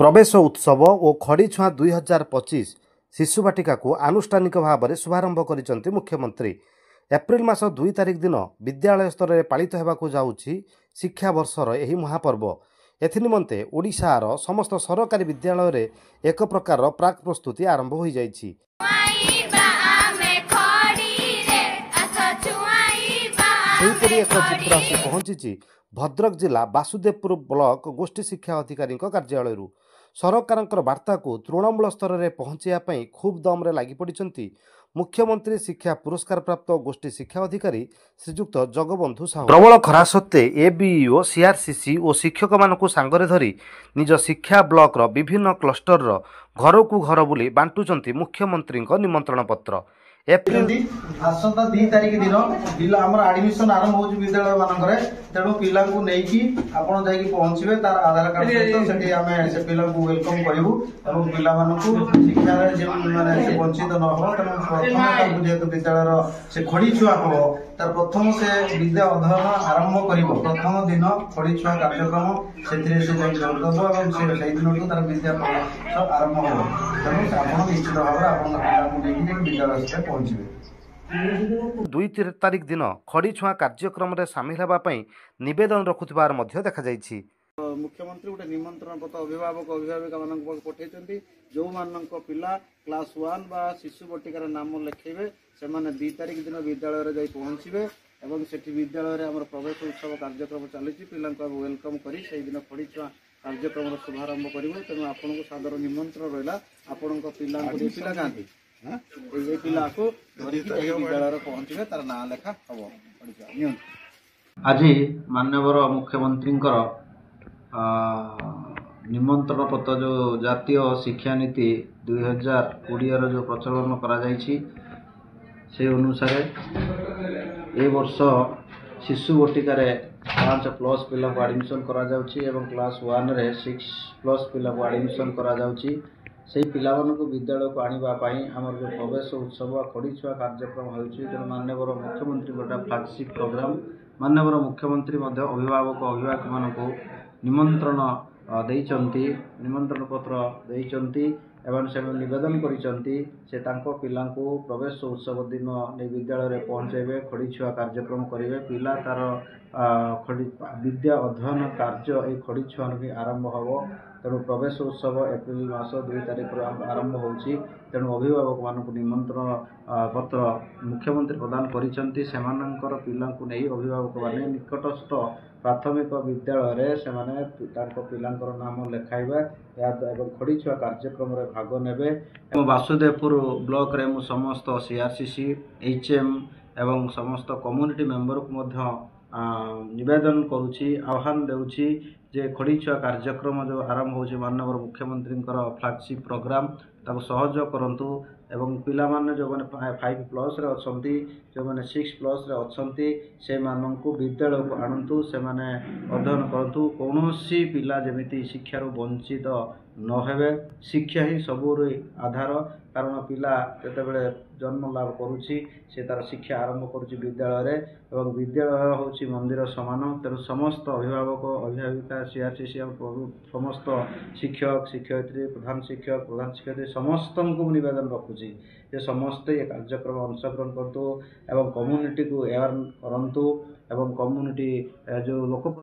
प्रवेश उत्सव और खड़ीछुआ 2025 शिशु बाटिका को आनुष्ठानिक भाव में शुभारंभ कर मुख्यमंत्री। एप्रिल मास 2 तारिख दिन विद्यालय स्तर में पालित होगाकू जाउछि शिक्षा वर्षर यही महापर्व। एनिमंते ओडिशार समस्त सरकारी विद्यालय रे एक प्रकार प्राक प्रस्तुति आरंभ हो जाइछि। एक चित्र आसी पहुंची भद्रक जिला वासुदेवपुर ब्लॉक गोष्ठी शिक्षा अधिकारी कार्यालय। सरकार वार्ता को तृणमूल स्तर में पहुंचाई खूब दम रे लगी पड़ी मुख्यमंत्री शिक्षा पुरस्कार प्राप्त गोष्ठी शिक्षा अधिकारी श्रीजुक्त जगबंधु साहू। प्रबल खरा सत्वे एबीईओ सीआरसीसी और शिक्षक मानक सांगरे धरी निज शिक्षा ब्लॉक विभिन्न क्लस्टर घर को घर बुली बांटुचंती मुख्यमंत्री निमंत्रण पत्र। एप्रिल आसंता 2 तारिख दिन पिला हमर एडमिशन आरंभ हो विद्यालय मानकरे तेणु पिला को नेकी आपण जाई पहुंचबे तार आधार कार्ड सहित सेठी हमें से पिला को वेलकम करिवु एवं पिला मानकु शिक्षा रे जे माने से वंचित न हो तेणु प्रथम ताकु जेतु विद्यालय रो से खड़ी छुआ हो तार प्रथम से विद्या अध्ययन आरंभ करिवो। प्रथम दिन खड़ी छुआ कार्यक्रम सेथिरे से जाई जोगदब एवं से सेहि दिन तो तार विद्या सब आरंभ हो तेणु आपण निश्चित भाव आपण पिला को नेकी विद्यालय से 2 तारिख दिन खड़ीछुआ कार्यक्रम रे शामिल होगापी नवेदन रखुथिबार मध्य देखा जाइछि। मुख्यमंत्री गोटे निमंत्रण पत्र अभिभावक अभिभाविका मानक पठाइछन्ति जो मानक पिला क्लास 1 बा शिशु बटिकार नाम लिखेबे से माने 2 तारिख दिन विद्यालय रे जाई पहुंचबे एवं सेठी विद्यालय रे हमर प्रवेश उत्सव कार्यक्रम चलिछि। पिला को वेलकम करी से दिन खड़ीछुआ कार्यक्रम शुभारंभ करिवो। तेनु आपन को सादर निमंत्रण रहला आपन को पिला को पिला गांधी ये पिला को विद्यालय पहुंचे तार ना लेखा हम। आज माननीय मुख्यमंत्री निमंत्रण पत्र जो जातीय शिक्षा नीति 2020 जो प्रचलन करा से अनुसार ए वर्ष शिशु बटिकार 5+ पिला को एडमिशन करा एवं क्लास 1 रे 6+ पिला को एडमिशन करा से पिला विद्यालय को आने आमर जो प्रवेश उत्सव खड़ीछुआ कार्यक्रम हो माननीय मुख्यमंत्री गोटा फ्लैगशिप प्रोग्राम। माननीय मुख्यमंत्री अभिभावक अभिभावक मान निमंत्रण देइचंती निमंत्रण पत्र देइचंती एवं से निवेदन करिचंती से तांको पिला को प्रवेश उत्सव दिन ने विद्यालय रे पहुंचेबे खड़ीछुआ कार्यक्रम करेंगे। पिला तार विद्या अध्ययन कार्य ये खड़ीछुआ भी आरंभ हो तेणु प्रवेश उत्सव एप्रिल मास 2 तारिख आरंभ होची। तेणु अभिभावक मानक निमंत्रण पत्र मुख्यमंत्री प्रदान करिसंती सेमानंकर पिला को नहीं अभिभावक माने निकटस्थ प्राथमिक विद्यालय रे से माने तांको पिलांकर नाम लेखाइबा एवं खड़ीछुआ कार्यक्रम रे भाग नेबे। वासुदेवपुर ब्लॉक रे मु समस्त सीआरसीसी एचएम एवं समस्त कम्युनिटी मेंबर को मध्य निवेदन करुछि आह्वान देउछि जे खड़ीछुआ कार्यक्रम जो आरंभ हो माननीय मुख्यमंत्री फ्लैगशिप प्रोग्राम ताको सहयोग करंतु एवं पिला माने जो माने 5+ रे अछंती जो माने 6+ रे अछंती से माननकु विद्यालय को आणंतु से माने अध्ययन करंतु कोनोसी पिला जेमिति शिक्षार वंचित न हेबे। शिक्षा ही सबुर आधार कारण पिला केतेबेले जन्म लाभ करुछि से तार शिक्षा आरंभ करुछि विद्यालय रे एवं विद्यालय होछि मंदिर समान। तेणु समस्त अभिभावक अभिभाविका सीआरसीसी समस्त शिक्षक शिक्षयित्री प्रधान शिक्षयित्री समस्त को निवेदन रखुछि जे समस्ते ये कार्यक्रम अंशग्रहण करतु एवं कम्युनिटी को अवेयर करंतु एवं कम्युनिटी जो लोक